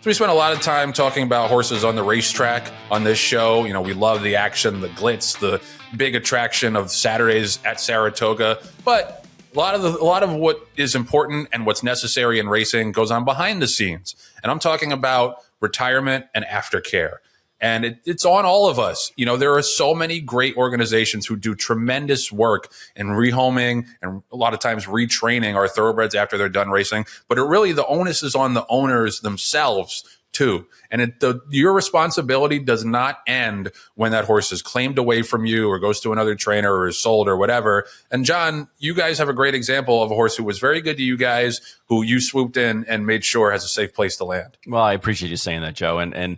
So we spent a lot of time talking about horses on the racetrack on this show. You know, we love the action, the glitz, the big attraction of Saturdays at Saratoga. But a lot of what is important and what's necessary in racing goes on behind the scenes. And I'm talking about retirement and aftercare. And it's on all of us. You know, there are so many great organizations who do tremendous work in rehoming and a lot of times retraining our thoroughbreds after they're done racing. But the onus is on the owners themselves too. And your responsibility does not end when that horse is claimed away from you or goes to another trainer or is sold or whatever. And Jon, you guys have a great example of a horse who was very good to you guys, who you swooped in and made sure has a safe place to land. Well, I appreciate you saying that, Joe. And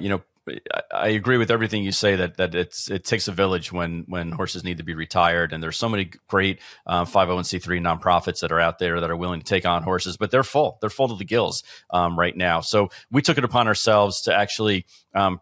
you know, I agree with everything you say that it takes a village when horses need to be retired. And there's so many great 501c3 nonprofits that are out there that are willing to take on horses, but they're full to the gills right now. So we took it upon ourselves to actually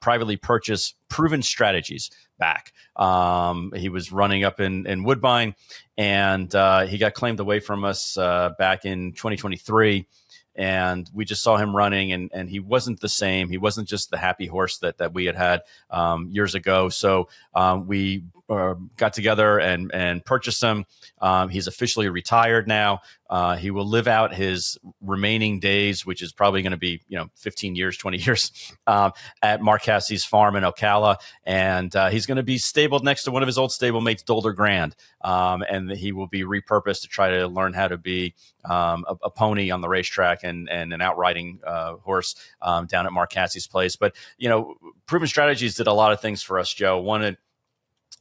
privately purchase Proven Strategies back. He was running up in Woodbine, and he got claimed away from us back in 2023. And we just saw him running, and he wasn't the same. He wasn't just the happy horse that we had years ago. So we got together and purchased him. He's officially retired now. He will live out his remaining days, which is probably going to be 15 years, 20 years at Mark Cassie's farm in Ocala. And he's going to be stabled next to one of his old stablemates, Dolder Grand. And he will be repurposed to try to learn how to be a pony on the racetrack and an outriding horse down at Mark Cassie's place. But, Proven Strategies did a lot of things for us, Joe. One, it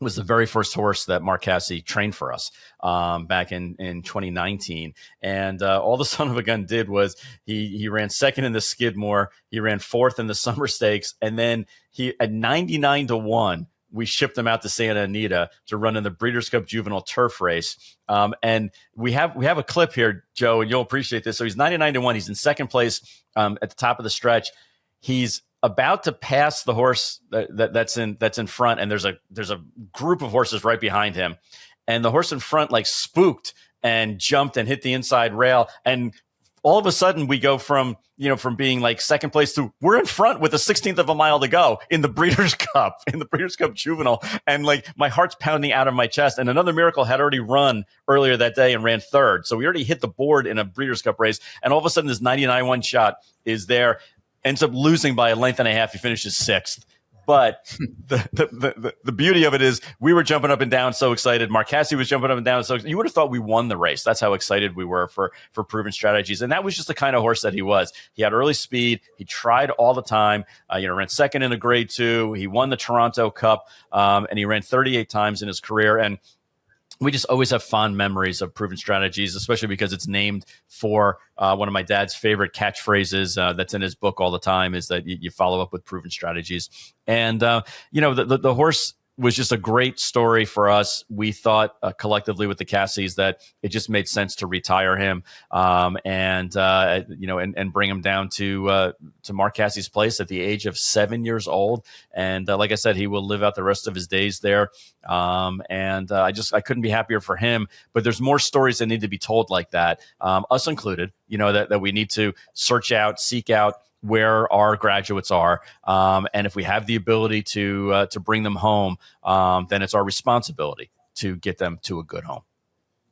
was the very first horse that Mark Cassie trained for us back in 2019. And all the son of a gun did was he ran second in the Skidmore. He ran fourth in the Summer Stakes. And then he, at 99-1, we shipped him out to Santa Anita to run in the Breeders' Cup Juvenile Turf Race. And we have a clip here, Joe, and you'll appreciate this. So he's 99-1. He's in second place at the top of the stretch. He's about to pass the horse that's in front, and there's a group of horses right behind him, and the horse in front spooked and jumped and hit the inside rail, and all of a sudden we go from being second place to we're in front with a 16th of a mile to go in the Breeders' Cup Juvenile, and my heart's pounding out of my chest. And Another Miracle had already run earlier that day and ran third, so we already hit the board in a Breeders' Cup race, and all of a sudden this 99-1 shot is there. Ends up losing by a length and a half. He finishes sixth. But the beauty of it is we were jumping up and down so excited. Mark Cassie was jumping up and down. So you would have thought we won the race. That's how excited we were for Proven Strategies. And that was just the kind of horse that he was. He had early speed. He tried all the time. Ran second in a grade 2. He won the Toronto Cup, and he ran 38 times in his career. And we just always have fond memories of Proven Strategies, especially because it's named for one of my dad's favorite catchphrases that's in his book all the time, is that you follow up with Proven Strategies. And, the horse was just a great story for us. We thought collectively with the Cassies that it just made sense to retire him and bring him down to Mark Cassie's place at the age of 7 years old. And like I said, he will live out the rest of his days there. I couldn't be happier for him. But there's more stories that need to be told like that, us included, that we need to seek out where our graduates are. And if we have the ability to bring them home, then it's our responsibility to get them to a good home.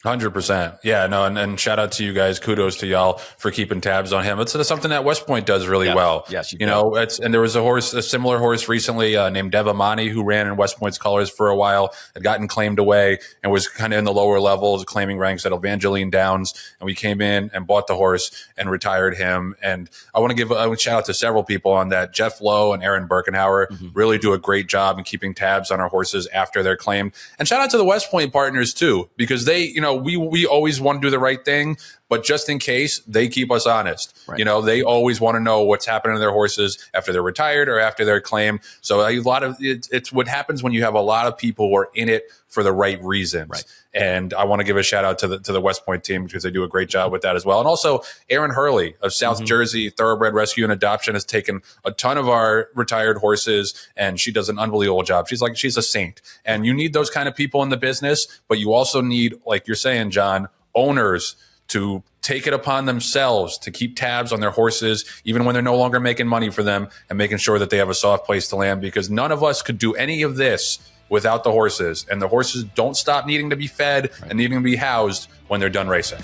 100%. Yeah, no, and shout out to you guys. Kudos to y'all for keeping tabs on him. It's something that West Point does really well. Yes, and there was a similar horse recently named Devamani who ran in West Point's colors for a while, had gotten claimed away and was kind of in the lower levels, claiming ranks at Evangeline Downs. And we came in and bought the horse and retired him. And I want to give a shout out to several people on that. Jeff Lowe and Aaron Birkenhauer really do a great job in keeping tabs on our horses after they're claimed. And shout out to the West Point partners too, because they, we always want to do the right thing, but just in case, they keep us honest. Right. They always want to know what's happening to their horses after they're retired or after they're claimed. So it's what happens when you have a lot of people who are in it for the right reasons. Right. And I want to give a shout out to the West Point team because they do a great job with that as well. And also Erin Hurley of South Jersey Thoroughbred Rescue and Adoption has taken a ton of our retired horses, and she does an unbelievable job. She's a saint. And you need those kind of people in the business, but you also need, like you're saying, Jon, owners to take it upon themselves to keep tabs on their horses, even when they're no longer making money for them, and making sure that they have a soft place to land, because none of us could do any of this without the horses. And the horses don't stop needing to be fed and needing to be housed when they're done racing.